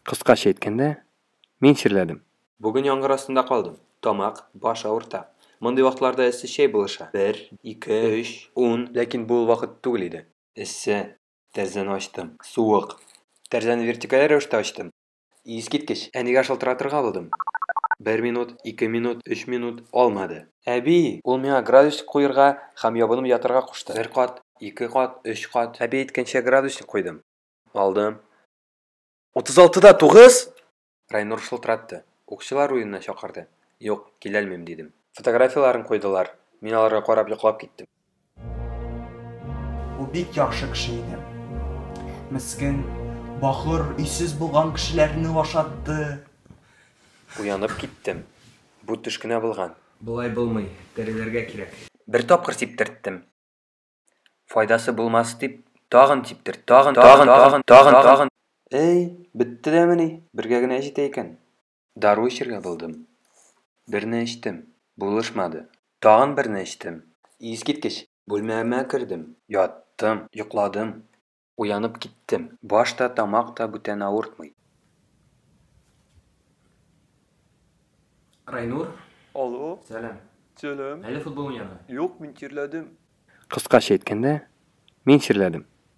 Kıskaça aytkanda, men şirledim. Bugün yağmur astında kaldım. Tomaq, baş ağırta. Mınday vaqtlarda esi şey buluşa. 1, 2, 3, 10. Lakin bu vaqt tugul idi. Esi, terzani açtım. Soğuk. Terzani vertikal rövüşte açtım. İz gitkiş. Eniga şıltıratırga buldum. 1 minut, 2 minut, 3 minut olmadı. Әби, ул миңа градусник куярга һәм ябынып ятырга кушты. 1 кат, 2 кат, 3 кат. Әби әйткәнчә градусник куйдым. Алдым. 36'da 9. Райнур шылтыратты. Укчылар уенына чакырды. Юк, киләлмим дидем. Фотографияларын куйдылар. Мин аларга карап йоклап киттем. Ул бик яхшы кеше иде. Мескен, бахыр, үйсез булган кешеләрне ашатты. Уянып киттем. Бу төш кенә булган. Булай булмый, тәреләргә кирәк. Бер тапкыр типтерттем. Файдасы булмас дип, тагын типтер, тагын. Эй, битте дәмени? Бергә генә җитә икән. Дару эчәргә булдым. Берне эчтем. Булышмады. Тагын берне эчтем. Из киткеч, бүлмәмә кердем. Яттым, йокладым. Уянып киттем. Башта тамак та бүтән авыртмый. Райнур, Alo, сәлам. selam. Әле футбол уйнарга? Yok, ben kirledim. Kıskaça aytkanda, men şirledim.